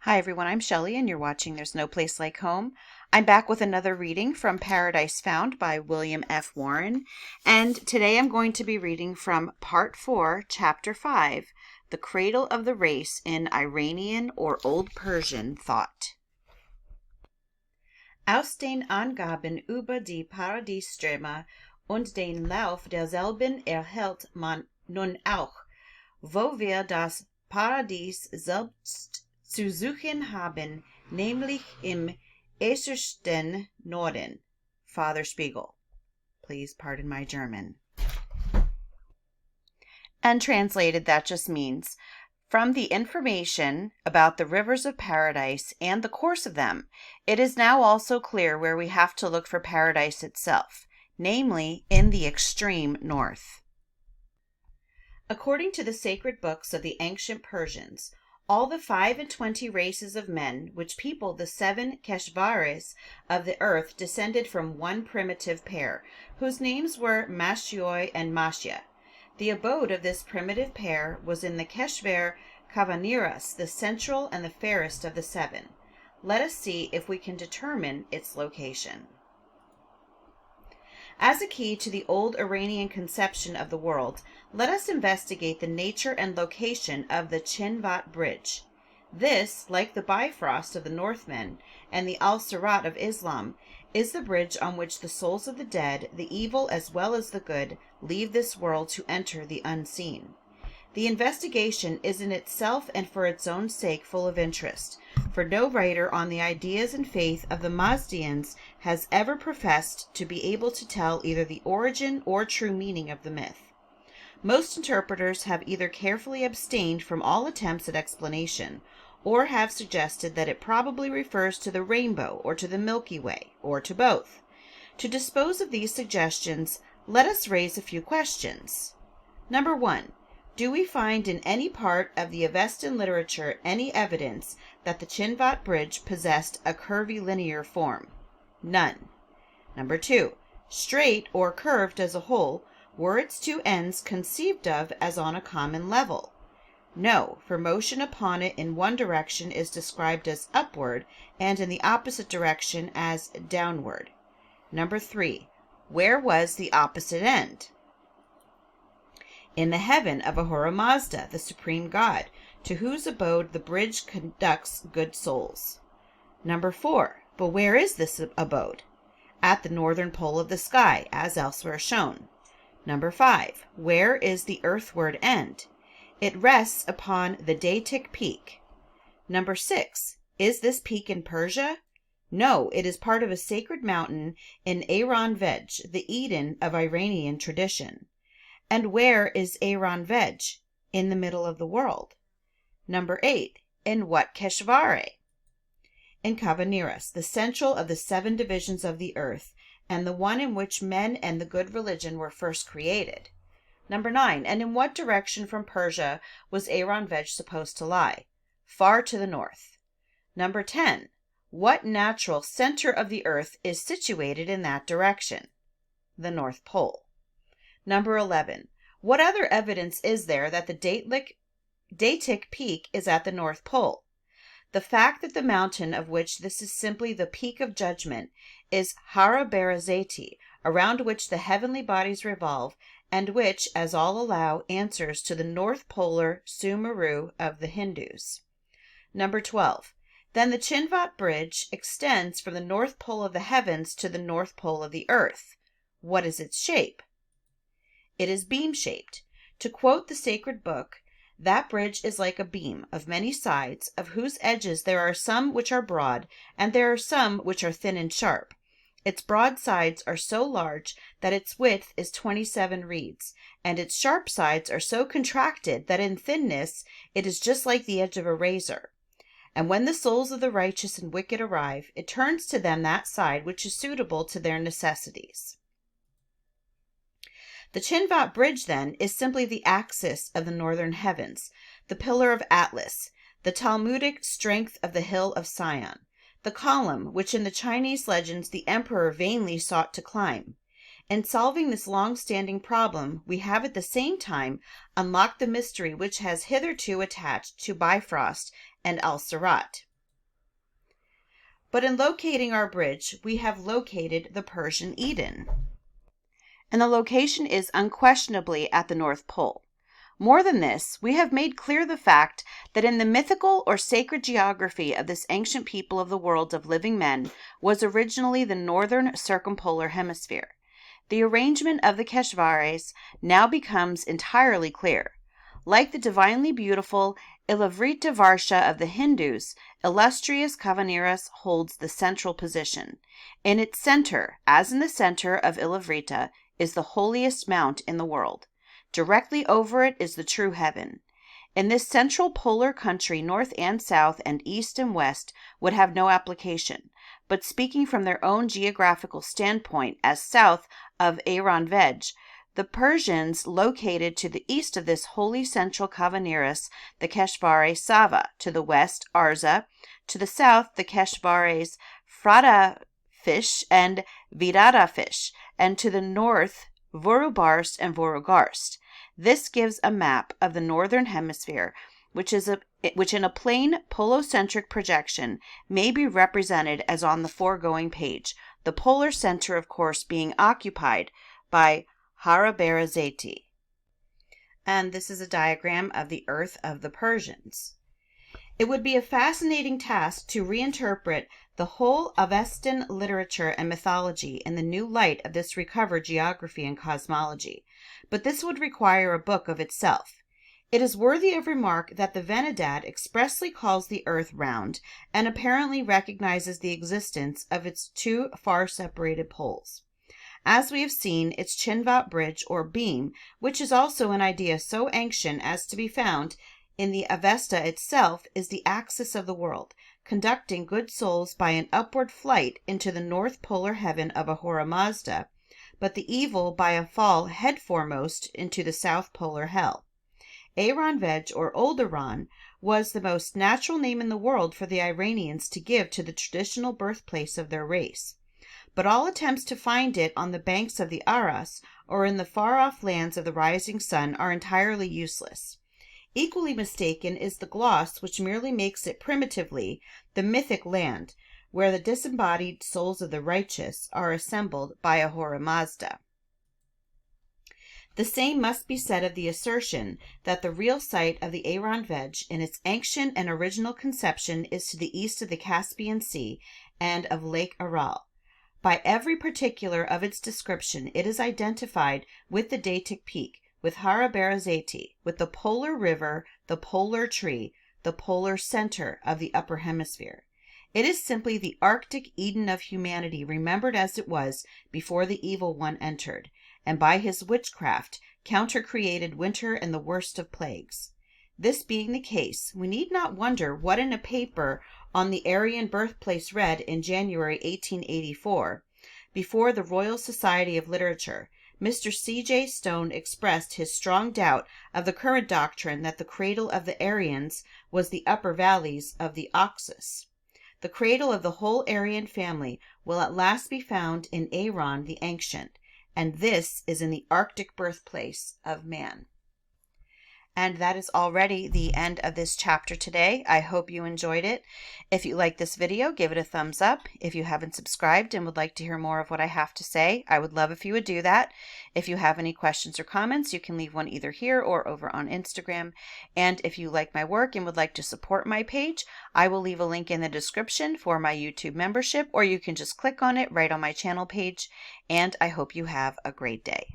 Hi everyone, I'm Shelley and you're watching There's No Place Like Home. I'm back with another reading from Paradise Found by William F. Warren. And today I'm going to be reading from Part 4, Chapter 5, The Cradle of the Race in Iranian or Old-Persian Thought. Aus den Angaben über die Paradiesströme und den Lauf derselben erhält man nun auch, wo wir das Paradies selbst zu suchen haben, nämlich im äußersten Norden. Father Spiegel. Please pardon my German. And translated, that just means, from the information about the rivers of paradise and the course of them, it is now also clear where we have to look for paradise itself, namely in the extreme north. According to the sacred books of the ancient Persians, all the 25 races of men which peopled the 7 Keshvares of the earth descended from one primitive pair, whose names were Mashioi and Mashia. The abode of this primitive pair was in the Keshver Kavaniras, the central and the fairest of the 7. Let us see if we can determine its location. As a key to the old Iranian conception of the world, let us investigate the nature and location of the Chinvat Bridge. This, like the Bifrost of the Northmen and the Al-Sirat of Islam, is the bridge on which the souls of the dead, the evil as well as the good, leave this world to enter the unseen. The investigation is in itself and for its own sake full of interest, for no writer on the ideas and faith of the Mazdians has ever professed to be able to tell either the origin or true meaning of the myth. Most interpreters have either carefully abstained from all attempts at explanation, or have suggested that it probably refers to the rainbow or to the Milky Way, or to both. To dispose of these suggestions, let us raise a few questions. Number 1. Do we find in any part of the Avestan literature any evidence that the Chinvat Bridge possessed a curvilinear form? None. Number 2. Straight or curved as a whole, were its 2 ends conceived of as on a common level? No, for motion upon it in one direction is described as upward, and in the opposite direction as downward. Number 3. Where was the opposite end? In the heaven of Ahura Mazda, the supreme god, to whose abode the bridge conducts good souls. Number 4. But where is this abode? At the northern pole of the sky, as elsewhere shown. Number 5. Where is the earthward end? It rests upon the Datic peak. Number 6. Is this peak in Persia? No, it is part of a sacred mountain in Iran Vej, the Eden of Iranian tradition. And where is Iran Vej? In the middle of the world. Number 8. In what Keshvare? In Kavaniras, the central of the 7 divisions of the earth, and the one in which men and the good religion were first created. Number 9. And in what direction from Persia was Iran Vej supposed to lie? Far to the north. Number 10. What natural center of the earth is situated in that direction? The North Pole. Number 11. What other evidence is there that the Datic peak is at the North Pole? The fact that the mountain of which this is simply the peak of judgment is Hara Berazeti, around which the heavenly bodies revolve, and which, as all allow, answers to the North Polar Sumeru of the Hindus. Number 12. Then the Chinvat Bridge extends from the North Pole of the heavens to the North Pole of the earth. What is its shape? It is beam-shaped. To quote the sacred book, that bridge is like a beam of many sides, of whose edges there are some which are broad, and there are some which are thin and sharp. Its broad sides are so large that its width is 27 reeds, and its sharp sides are so contracted that in thinness it is just like the edge of a razor. And when the souls of the righteous and wicked arrive, it turns to them that side which is suitable to their necessities. The Chinvat Bridge, then, is simply the axis of the northern heavens, the pillar of Atlas, the Talmudic strength of the hill of Sion, the column which in the Chinese legends the emperor vainly sought to climb. In solving this long-standing problem, we have at the same time unlocked the mystery which has hitherto attached to Bifrost and Al-Sirat. But in locating our bridge, we have located the Persian Eden. And the location is unquestionably at the North Pole. More than this, we have made clear the fact that in the mythical or sacred geography of this ancient people of the world of living men was originally the northern circumpolar hemisphere. The arrangement of the Keshvares now becomes entirely clear. Like the divinely beautiful Ilavrita Varsha of the Hindus, illustrious Kavaniras holds the central position. In its center, as in the center of Ilavrita, is the holiest mount in the world. Directly over it is the true heaven. In this central polar country, north and south and east and west would have no application, but speaking from their own geographical standpoint as south of Iran Veg, the Persians located to the east of this holy central Kavaniras, the Keshvare Sava, to the west Arza, to the south the Keshvares Frada fish and Virada fish, and to the north Vorubarst and Vorugarst. This gives a map of the northern hemisphere, which in a plain polocentric projection may be represented as on the foregoing page, the polar center, of course, being occupied by Haraberazeti. And this is a diagram of the Earth of the Persians. It would be a fascinating task to reinterpret the whole Avestan literature and mythology in the new light of this recovered geography and cosmology, but this would require a book of itself. It is worthy of remark that the Venedad expressly calls the earth round and apparently recognizes the existence of its two far separated poles. As we have seen, its Chinvat bridge or beam, which is also an idea so ancient as to be found in the Avesta itself, is the axis of the world, conducting good souls by an upward flight into the north polar heaven of Ahura Mazda, but the evil by a fall head foremost into the south polar hell. Iran Veg, or Old Iran, was the most natural name in the world for the Iranians to give to the traditional birthplace of their race. But all attempts to find it on the banks of the Aras or in the far-off lands of the rising sun are entirely useless. Equally mistaken is the gloss which merely makes it primitively the mythic land, where the disembodied souls of the righteous are assembled by Ahura Mazda. The same must be said of the assertion that the real site of the Iran Veg in its ancient and original conception is to the east of the Caspian Sea and of Lake Aral. By every particular of its description, it is identified with the Datic Peak, with Haraberazeti, with the polar river, the polar tree, the polar center of the upper hemisphere. It is simply the Arctic Eden of humanity, remembered as it was before the evil one entered, and by his witchcraft counter-created winter and the worst of plagues. This being the case, we need not wonder what in a paper on the Aryan birthplace read in January 1884, before the Royal Society of Literature, Mr. C.J. Stone expressed his strong doubt of the current doctrine that the cradle of the Aryans was the upper valleys of the Oxus. The cradle of the whole Aryan family will at last be found in Iran the Ancient, and this is in the Arctic birthplace of man. And that is already the end of this chapter today. I hope you enjoyed it. If you like this video, give it a thumbs up. If you haven't subscribed and would like to hear more of what I have to say, I would love if you would do that. If you have any questions or comments, you can leave one either here or over on Instagram. And if you like my work and would like to support my page, I will leave a link in the description for my YouTube membership, or you can just click on it right on my channel page. And I hope you have a great day.